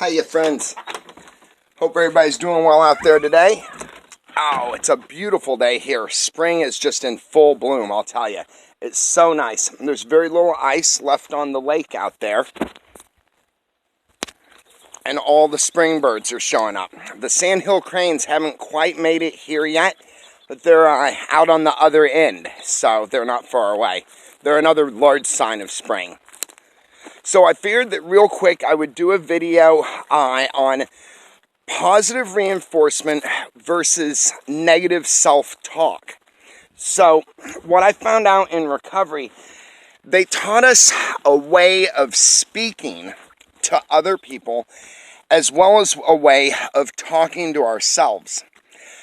Hiya, friends. Hope everybody's doing well out there today. Oh, it's a beautiful day here. Spring is just in full bloom, I'll tell you. It's so nice. There's very little ice left on the lake out there. And all the spring birds are showing up. The sandhill cranes haven't quite made it here yet, but they're out on the other end, so they're not far away. They're another large sign of spring. So I figured that real quick I would do a video on positive reinforcement versus negative self-talk. So what I found out in recovery, they taught us a way of speaking to other people as well as a way of talking to ourselves.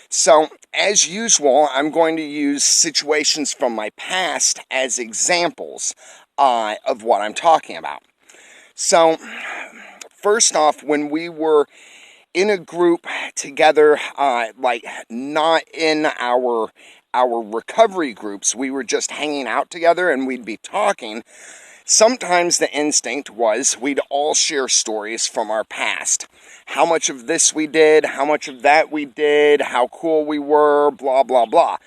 So as usual, I'm going to use situations from my past as examples of what I'm talking about. So first off, when we were in a group together, like not in our recovery groups, we were just hanging out together and we'd be talking. Sometimes the instinct was we'd all share stories from our past. How much of this we did, how much of that we did, how cool we were, blah, blah, blah.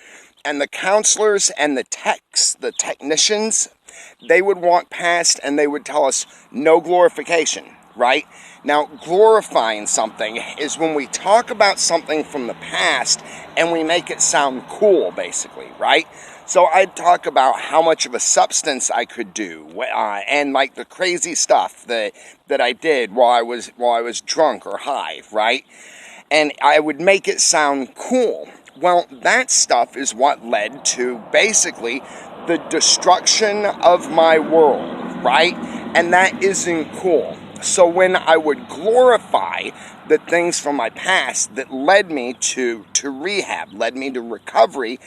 And the counselors and the technicians, they would walk past and they would tell us no glorification, right? Now, glorifying something is when we talk about something from the past and we make it sound cool, basically, right? So I'd talk about how much of a substance I could do, and like the crazy stuff that I did while I was drunk or high, right? And I would make it sound cool. Well, that stuff is what led to basically the destruction of my world, right? And that isn't cool. So when I would glorify the things from my past that led me to rehab, led me to recovery,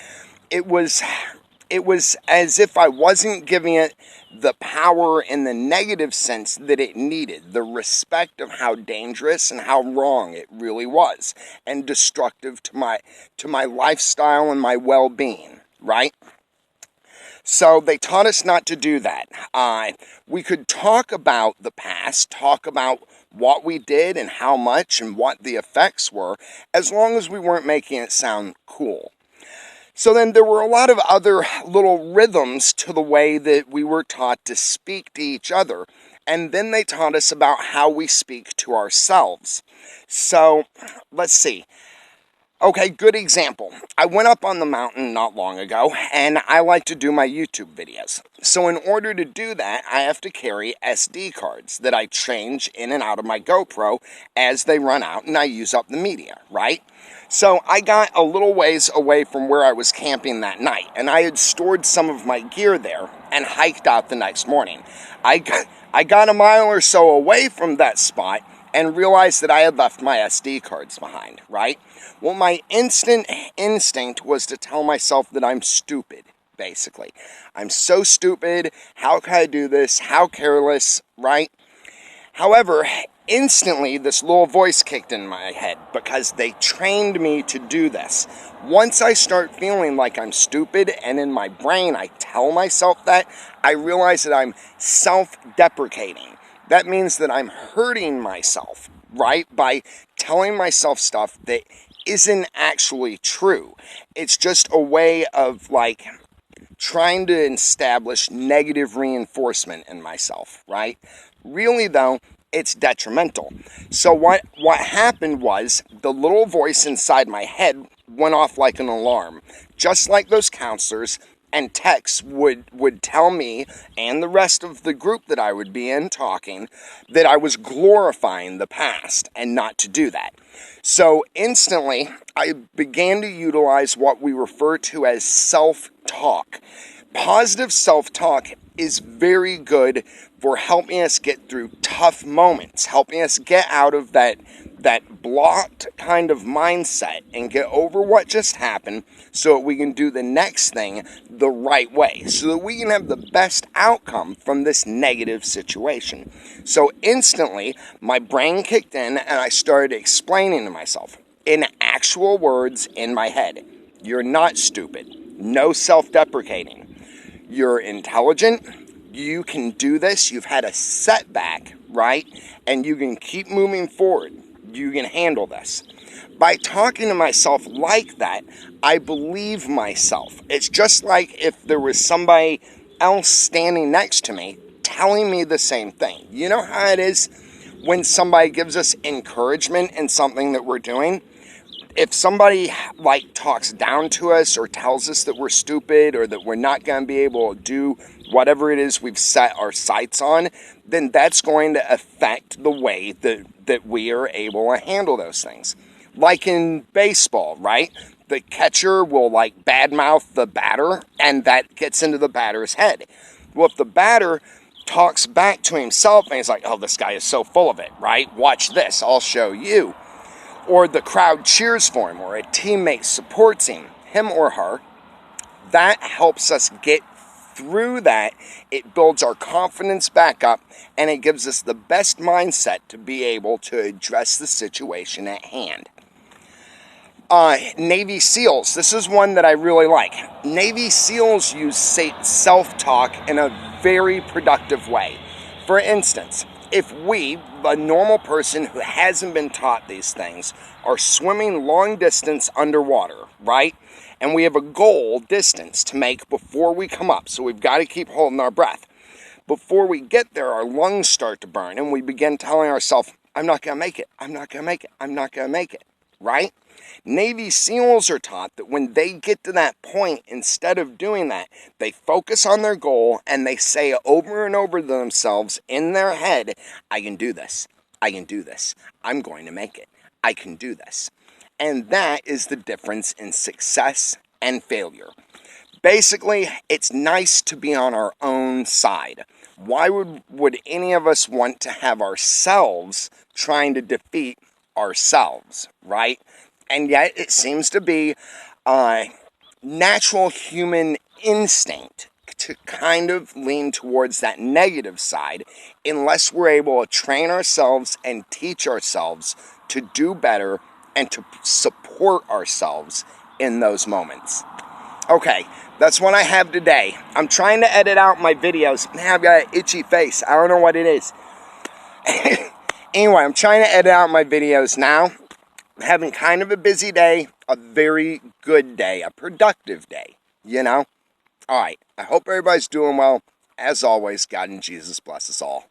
it was as if I wasn't giving it the power in the negative sense that it needed, the respect of how dangerous and how wrong it really was, and destructive to my lifestyle and my well-being, right? So they taught us not to do that. We could talk about the past, talk about what we did and how much and what the effects were, as long as we weren't making it sound cool. So then there were a lot of other little rhythms to the way that we were taught to speak to each other. And then they taught us about how we speak to ourselves. So let's see. Okay, good example. I went up on the mountain not long ago, and I like to do my YouTube videos. So in order to do that, I have to carry SD cards that I change in and out of my GoPro as they run out and I use up the media, right? So I got a little ways away from where I was camping that night, and I had stored some of my gear there and hiked out the next morning. I got a mile or so away from that spot and realized that I had left my SD cards behind, right? Well, my instinct was to tell myself that I'm stupid, basically. I'm so stupid. How can I do this? How careless, right? However, instantly this little voice kicked in my head because they trained me to do this. Once I start feeling like I'm stupid and in my brain I tell myself that, I realize that I'm self-deprecating. That means that I'm hurting myself, right? By telling myself stuff that isn't actually true. It's just a way of like trying to establish negative reinforcement in myself, right? Really though, it's detrimental. So what happened was the little voice inside my head went off like an alarm, just like those counselors and techs would tell me and the rest of the group that I would be in talking that I was glorifying the past and not to do that. So instantly, I began to utilize what we refer to as self-talk. Positive self-talk is very good for helping us get through tough moments, helping us get out of that blocked kind of mindset and get over what just happened so that we can do the next thing the right way, so that we can have the best outcome from this negative situation. So instantly, my brain kicked in and I started explaining to myself in actual words in my head, you're not stupid, no self-deprecating. You're intelligent, You can do this. You've had a setback, right? And you can keep moving forward. You can handle this. By talking to myself like that, I believe myself. It's just like if there was somebody else standing next to me telling me the same thing. You know how it is when somebody gives us encouragement in something that we're doing? If somebody like talks down to us or tells us that we're stupid or that we're not going to be able to do whatever it is we've set our sights on, then that's going to affect the way that we are able to handle those things. Like in baseball, right? The catcher will like badmouth the batter, and that gets into the batter's head. Well, if the batter talks back to himself and he's like, oh, this guy is so full of it, right? Watch this, I'll show you. Or the crowd cheers for him, or a teammate supports him or her, that helps us get through that. It builds our confidence back up, and it gives us the best mindset to be able to address the situation at hand. Navy SEALs, this is one that I really like. Navy SEALs use self-talk in a very productive way. For instance, if we, a normal person who hasn't been taught these things, are swimming long distance underwater, right? And we have a goal distance to make before we come up, so we've got to keep holding our breath. Before we get there, our lungs start to burn, and we begin telling ourselves, I'm not going to make it, I'm not going to make it, I'm not going to make it, right? Navy SEALs are taught that when they get to that point, instead of doing that, they focus on their goal and they say over and over to themselves in their head, I can do this, I can do this, I'm going to make it, I can do this. And that is the difference in success and failure. Basically, it's nice to be on our own side. Why would any of us want to have ourselves trying to defeat ourselves, right? And yet it seems to be a natural human instinct to kind of lean towards that negative side unless we're able to train ourselves and teach ourselves to do better and to support ourselves in those moments. Okay, that's what I have today. I'm trying to edit out my videos. Man, I've got an itchy face. I don't know what it is. Anyway, I'm trying to edit out my videos now. I'm having kind of a busy day, a very good day, a productive day, you know? All right, I hope everybody's doing well. As always, God and Jesus bless us all.